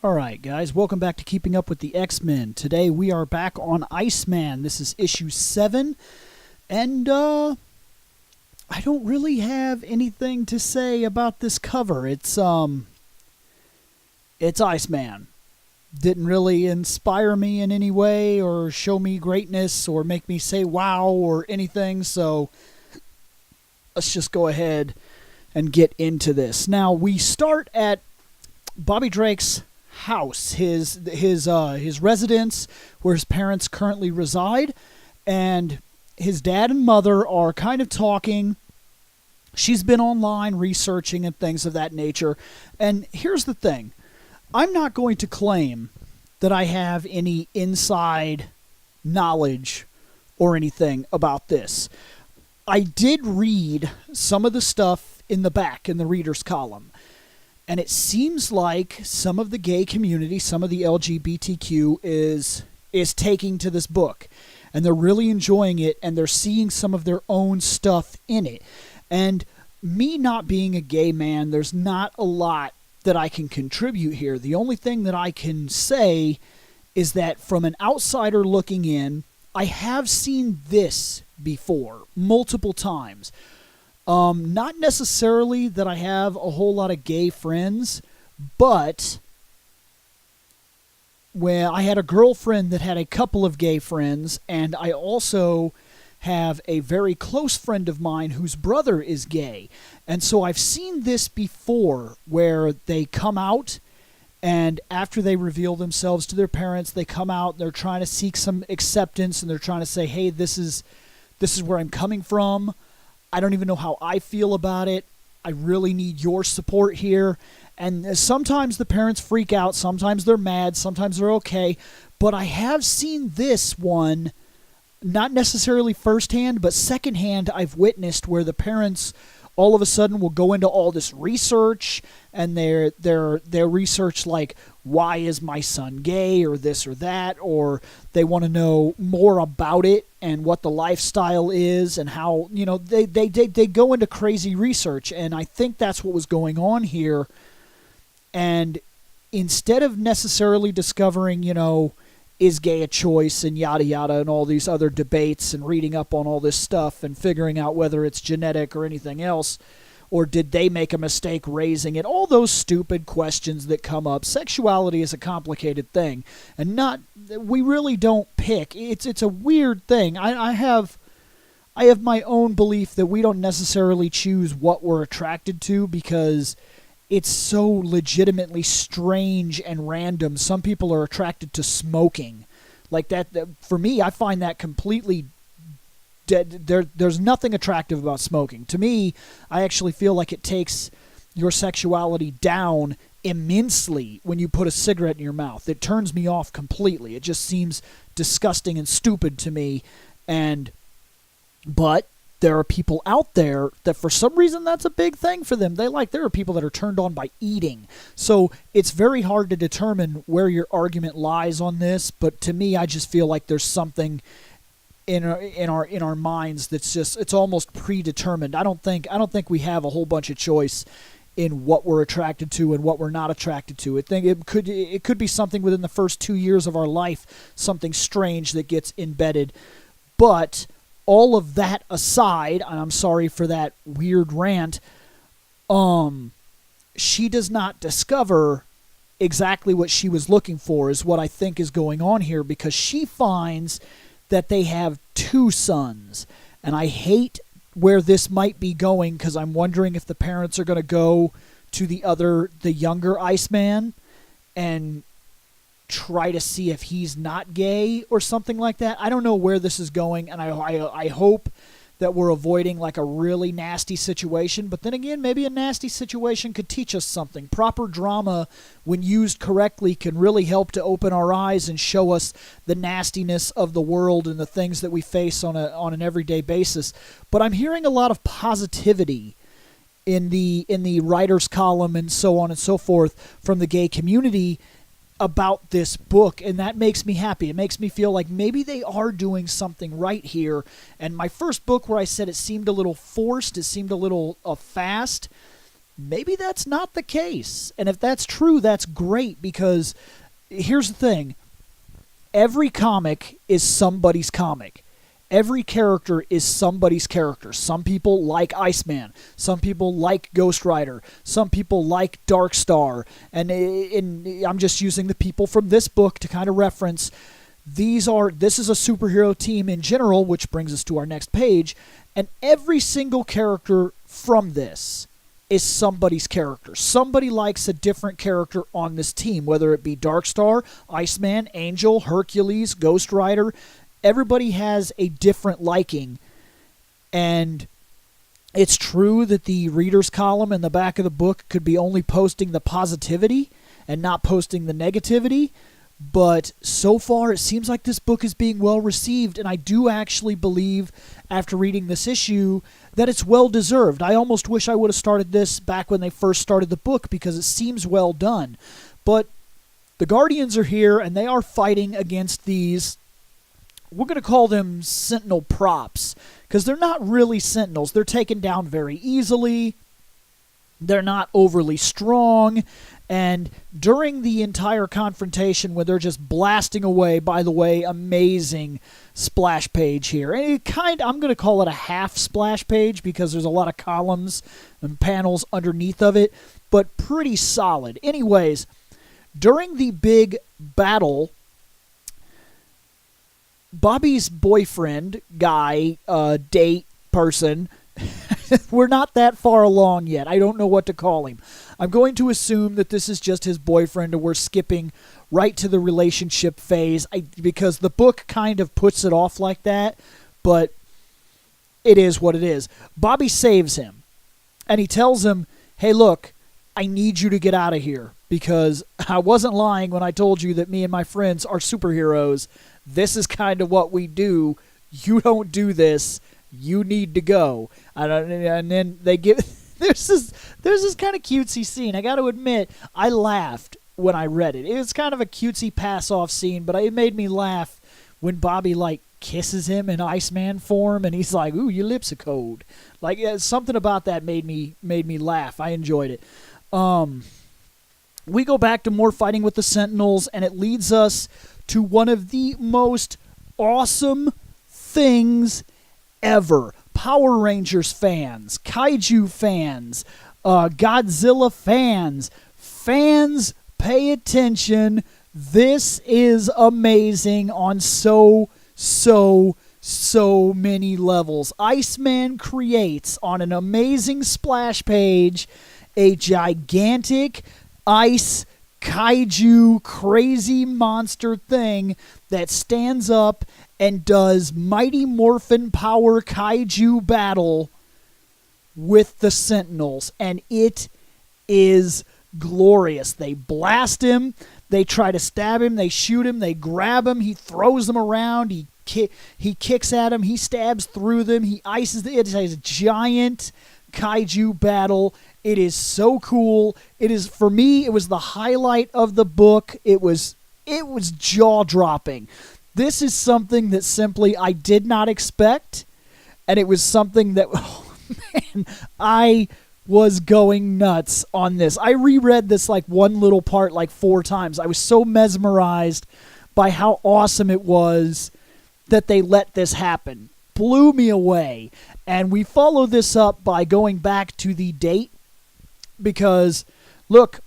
Alright guys, welcome back to Keeping Up with the X-Men. Today we are back on Iceman. This is issue 7, and I don't really have anything to say about this cover. It's Iceman. Didn't really inspire me in any way or show me greatness or make me say wow or anything, so let's just go ahead and get into this. Now we start at Bobby Drake's house, his residence where his parents currently reside, and his dad and mother are kind of talking. She's been online researching and things of that nature. And here's the thing. I'm not going to claim that I have any inside knowledge or anything about this. I did read some of the stuff in the back in the reader's column. And it seems like some of the gay community, some of the LGBTQ is taking to this book. And they're really enjoying it, and they're seeing some of their own stuff in it. And me not being a gay man, there's not a lot that I can contribute here. The only thing that I can say is that from an outsider looking in, I have seen this before, multiple times. Not necessarily that I have a whole lot of gay friends, but when I had a girlfriend that had a couple of gay friends, and I also have a very close friend of mine whose brother is gay. And so I've seen this before where they come out, and after they reveal themselves to their parents, they come out, and they're trying to seek some acceptance, and they're trying to say, hey, this is where I'm coming from. I don't even know how I feel about it. I really need your support here. And sometimes the parents freak out. Sometimes they're mad. Sometimes they're okay. But I have seen this one, not necessarily firsthand, but secondhand, I've witnessed where the parents all of a sudden will go into all this research, and their research like, why is my son gay, or this or that, or they want to know more about it and what the lifestyle is and how, they go into crazy research. And I think that's what was going on here. And instead of necessarily discovering, is gay a choice and yada yada and all these other debates and reading up on all this stuff and figuring out whether it's genetic or anything else, or did they make a mistake raising it, all those stupid questions that come up. Sexuality is a complicated thing, and we really don't pick. It's a weird thing. I have my own belief that we don't necessarily choose what we're attracted to because it's so legitimately strange and random. Some people are attracted to smoking. Like that for me, I find that completely dead. There's nothing attractive about smoking. To me, I actually feel like it takes your sexuality down immensely when you put a cigarette in your mouth. It turns me off completely. It just seems disgusting and stupid to me. But there are people out there that for some reason that's a big thing for them. There are people that are turned on by eating. So it's very hard to determine where your argument lies on this, but to me I just feel like there's something in our minds that's just, it's almost predetermined. I don't think we have a whole bunch of choice in what we're attracted to and what we're not attracted to. I think it could be something within the first 2 years of our life, something strange that gets embedded. But all of that aside, and I'm sorry for that weird rant, she does not discover exactly what she was looking for, is what I think is going on here, because she finds that they have 2 sons. And I hate where this might be going, because I'm wondering if the parents are going to go to the younger Iceman and try to see if he's not gay or something like that. I don't know where this is going, and I hope that we're avoiding like a really nasty situation. But then again, maybe a nasty situation could teach us something. Proper drama, when used correctly, can really help to open our eyes and show us the nastiness of the world and the things that we face on an everyday basis. But I'm hearing a lot of positivity in the writer's column and so on and so forth from the gay community about this book, and that makes me happy. It makes me feel like maybe they are doing something right here. And my first book, where I said it seemed a little forced, it seemed a little fast, maybe that's not the case. And if that's true, that's great, because here's the thing. Every comic is somebody's comic. Every character is somebody's character. Some people like Iceman. Some people like Ghost Rider. Some people like Darkstar. And I'm just using the people from this book to kind of reference. This is a superhero team in general, which brings us to our next page. And every single character from this is somebody's character. Somebody likes a different character on this team, whether it be Darkstar, Iceman, Angel, Hercules, Ghost Rider. Everybody has a different liking, and it's true that the reader's column in the back of the book could be only posting the positivity and not posting the negativity, but so far it seems like this book is being well received, and I do actually believe, after reading this issue, that it's well deserved. I almost wish I would have started this back when they first started the book, because it seems well done. But the Guardians are here, and they are fighting against these, we're going to call them Sentinel props, because they're not really Sentinels. They're taken down very easily. They're not overly strong. And during the entire confrontation, when they're just blasting away, by the way, amazing splash page here. And I'm going to call it a half splash page, because there's a lot of columns and panels underneath of it, but pretty solid. Anyways, during the big battle, Bobby's boyfriend, guy, date, person, we're not that far along yet. I don't know what to call him. I'm going to assume that this is just his boyfriend, and we're skipping right to the relationship phase, because the book kind of puts it off like that, but it is what it is. Bobby saves him, and he tells him, hey, look, I need you to get out of here, because I wasn't lying when I told you that me and my friends are superheroes. This is kind of what we do. You don't do this. You need to go. And then they give... There's this kind of cutesy scene. I got to admit, I laughed when I read it. It was kind of a cutesy pass-off scene, but it made me laugh when Bobby, like, kisses him in Iceman form, and he's like, ooh, your lips are cold. Like, something about that made me laugh. I enjoyed it. We go back to more fighting with the Sentinels, and it leads us to one of the most awesome things ever. Power Rangers fans, Kaiju fans, Godzilla fans, pay attention. This is amazing on so many levels. Iceman creates on an amazing splash page a gigantic ice kaiju crazy monster thing that stands up and does Mighty Morphin Power kaiju battle with the Sentinels, and it is glorious. They blast him, they try to stab him, they shoot him, they grab him, he throws them around, he kicks at him, he stabs through them, he ices them. It is a giant kaiju battle. It is so cool. It is, for me, it was the highlight of the book. It was jaw-dropping. This is something that simply I did not expect, and it was something that, oh man, I was going nuts on this. I reread this like one little part like 4 times. I was so mesmerized by how awesome it was that they let this happen. Blew me away. And we follow this up by going back to the date, because look,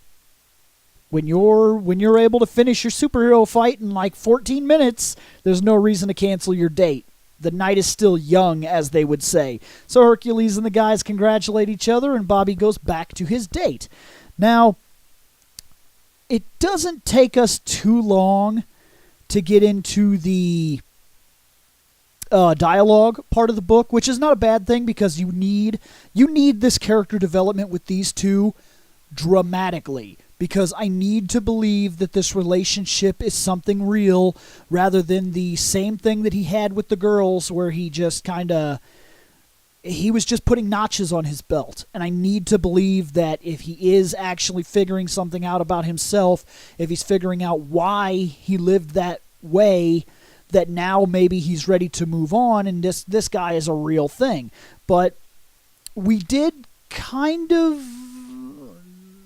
when you're able to finish your superhero fight in like 14 minutes, there's no reason to cancel your date. The night is still young, as they would say. So Hercules and the guys congratulate each other, and Bobby goes back to his date. Now, it doesn't take us too long to get into the dialogue part of the book, which is not a bad thing, because you need this character development with these two dramatically, because I need to believe that this relationship is something real, rather than the same thing that he had with the girls, where he just he was just putting notches on his belt. And I need to believe that if he is actually figuring something out about himself, if he's figuring out why he lived that way, that now maybe he's ready to move on, and this guy is a real thing. But we did kind of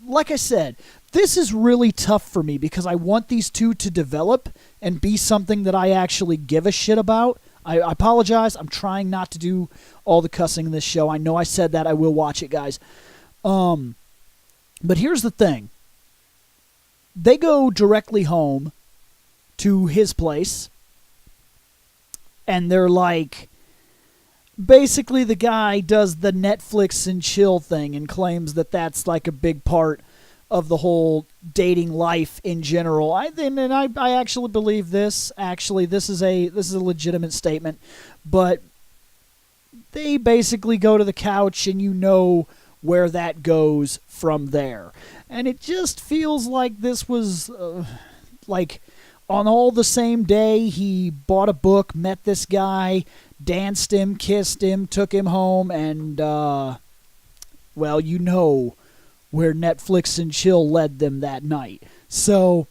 like I said, this is really tough for me because I want these two to develop and be something that I actually give a shit about. I apologize. I'm trying not to do all the cussing in this show. I know I said that. I will watch it, guys. But here's the thing. They go directly home to his place, and they're like, basically the guy does the Netflix and chill thing and claims that that's like a big part of the whole dating life in general. I actually believe this. Actually, this is a legitimate statement, but they basically go to the couch and you know where that goes from there. And it just feels like this was like on all the same day. He bought a book, met this guy, danced him, kissed him, took him home, and well, you know where Netflix and chill led them that night. So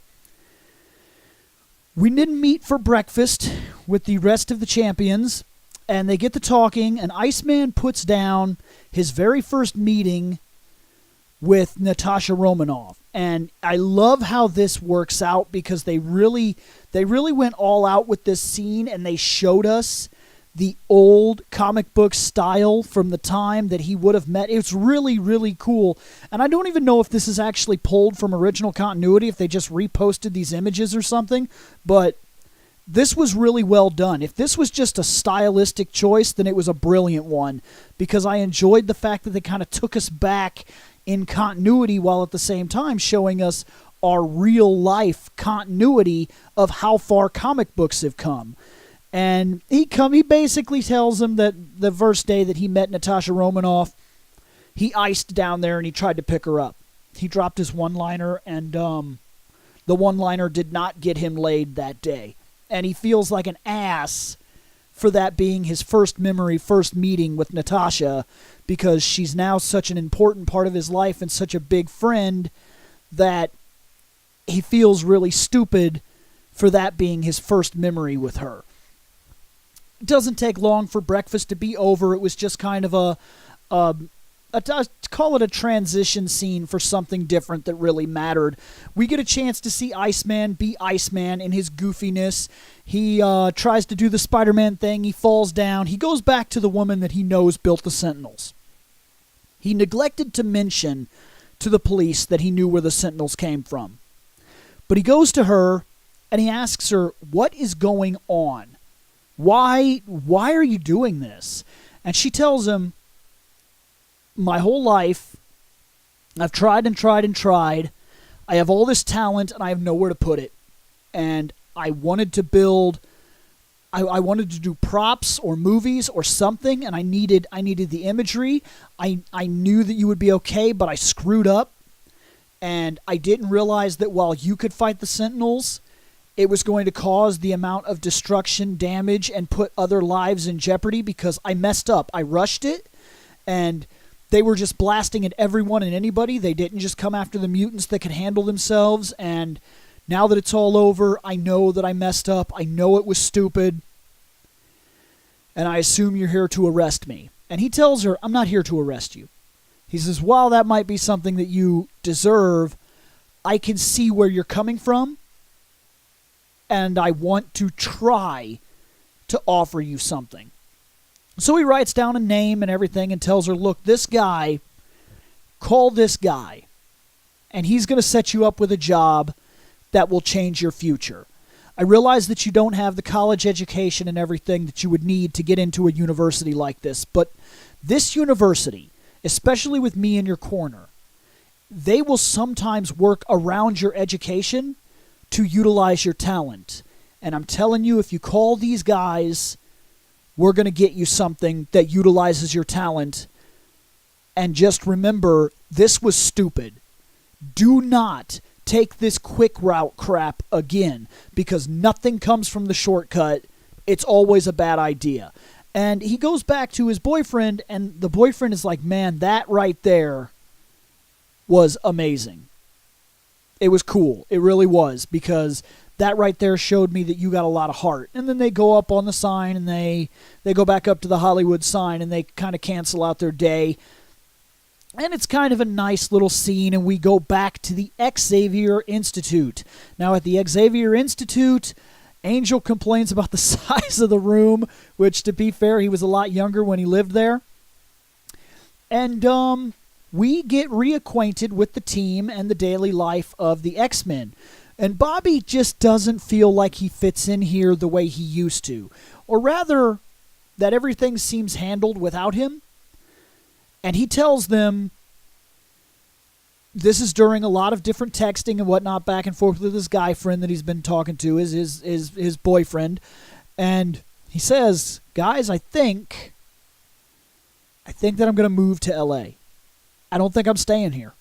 we didn't meet for breakfast with the rest of the champions, and they get to talking, and Iceman puts down his very first meeting with Natasha Romanoff. And I love how this works out because they really went all out with this scene, and they showed us the old comic book style from the time that he would have met. It's really, really cool. And I don't even know if this is actually pulled from original continuity, if they just reposted these images or something, but this was really well done. If this was just a stylistic choice, then it was a brilliant one, because I enjoyed the fact that they kind of took us back in continuity while at the same time showing us our real life continuity of how far comic books have come. And he basically tells him that the first day that he met Natasha Romanoff, he iced down there and he tried to pick her up. He dropped his one-liner, and the one-liner did not get him laid that day. And he feels like an ass for that being his first meeting with Natasha, because she's now such an important part of his life and such a big friend that he feels really stupid for that being his first memory with her. It doesn't take long for breakfast to be over. It was just kind of call it a transition scene for something different that really mattered. We get a chance to see Iceman be Iceman in his goofiness. He tries to do the Spider-Man thing. He falls down. He goes back to the woman that he knows built the Sentinels. He neglected to mention to the police that he knew where the Sentinels came from. But he goes to her and he asks her, what is going on? Why are you doing this? And she tells him, my whole life, I've tried and tried and tried. I have all this talent and I have nowhere to put it. And I wanted to build, I wanted to do props or movies or something, and I needed the imagery. I knew that you would be okay, but I screwed up. And I didn't realize that while you could fight the Sentinels, it was going to cause the amount of destruction, damage, and put other lives in jeopardy, because I messed up. I rushed it, and they were just blasting at everyone and anybody. They didn't just come after the mutants that could handle themselves, and now that it's all over, I know that I messed up. I know it was stupid, and I assume you're here to arrest me. And he tells her, I'm not here to arrest you. He says, while that might be something that you deserve, I can see where you're coming from, and I want to try to offer you something. So he writes down a name and everything and tells her, look, this guy, call this guy, and he's going to set you up with a job that will change your future. I realize that you don't have the college education and everything that you would need to get into a university like this, but this university, especially with me in your corner, they will sometimes work around your education to utilize your talent. And I'm telling you, if you call these guys, we're going to get you something that utilizes your talent. And just remember, this was stupid. Do not take this quick route crap again, because nothing comes from the shortcut. It's always a bad idea. And he goes back to his boyfriend, and the boyfriend is like, man, that right there was amazing. It was cool. It really was, because that right there showed me that you got a lot of heart. And then they go up on the sign, and they go back up to the Hollywood sign, and they kind of cancel out their day. And it's kind of a nice little scene, and we go back to the Xavier Institute. Now, at the Xavier Institute, Angel complains about the size of the room, which, to be fair, he was a lot younger when he lived there. And we get reacquainted with the team and the daily life of the X-Men. And Bobby just doesn't feel like he fits in here the way he used to. Or rather, that everything seems handled without him. And he tells them, this is during a lot of different texting and whatnot back and forth with his guy friend that he's been talking to, his boyfriend. And he says, guys, I think that I'm going to move to L.A. I don't think I'm staying here.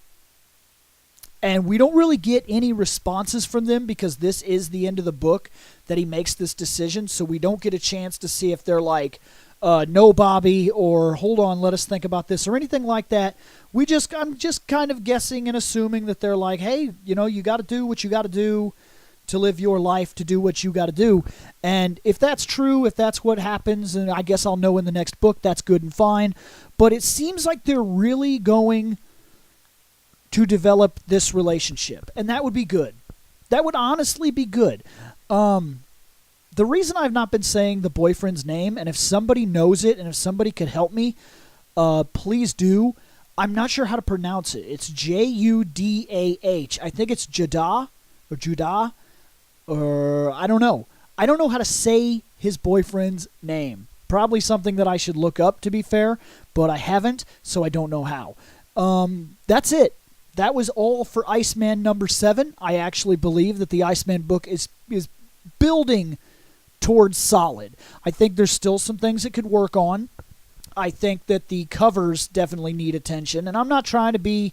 And we don't really get any responses from them because this is the end of the book that he makes this decision. So we don't get a chance to see if they're like, no, Bobby, or hold on, let us think about this, or anything like that. I'm just kind of guessing and assuming that they're like, hey, you got to do what you got to do to live your life, to do what you got to do. And if that's true, if that's what happens, and I guess I'll know in the next book, that's good and fine. But it seems like they're really going to develop this relationship, and that would be good. That would honestly be good. The reason I've not been saying the boyfriend's name, and if somebody knows it, and if somebody could help me, please do. I'm not sure how to pronounce it. It's Judah. I think it's Judah, or Judah, or I don't know. I don't know how to say his boyfriend's name. Probably something that I should look up, to be fair, but I haven't, so I don't know how. That's it. That was all for Iceman number 7. I actually believe that the Iceman book is building towards solid. I think there's still some things it could work on. I think that the covers definitely need attention, and I'm not trying to be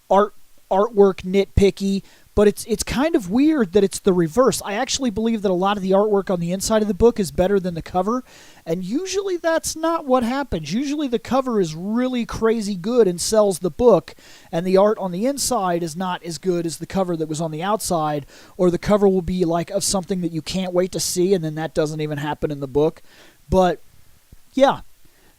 artwork nitpicky, but it's kind of weird that it's the reverse. I actually believe that a lot of the artwork on the inside of the book is better than the cover, and usually that's not what happens. Usually the cover is really crazy good and sells the book, and the art on the inside is not as good as the cover that was on the outside, or the cover will be like of something that you can't wait to see, and then that doesn't even happen in the book. But yeah,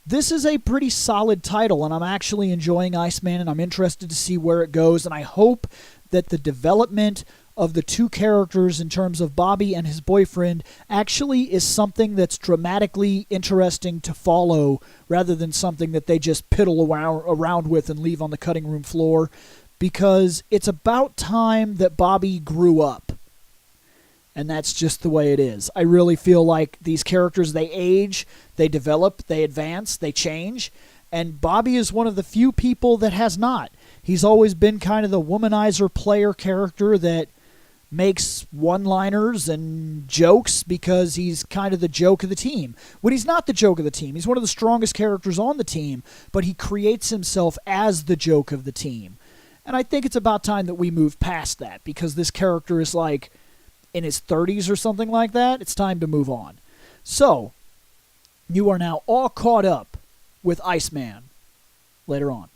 this is a pretty solid title, and I'm actually enjoying Iceman, and I'm interested to see where it goes, and I hope that the development of the two characters in terms of Bobby and his boyfriend actually is something that's dramatically interesting to follow rather than something that they just piddle around with and leave on the cutting room floor, because it's about time that Bobby grew up. And that's just the way it is. I really feel like these characters, they age, they develop, they advance, they change, and Bobby is one of the few people that has not. He's always been kind of the womanizer player character that makes one-liners and jokes because he's kind of the joke of the team. When he's not the joke of the team, he's one of the strongest characters on the team, but he creates himself as the joke of the team. And I think it's about time that we move past that, because this character is like in his 30s or something like that. It's time to move on. So, you are now all caught up with Iceman later on.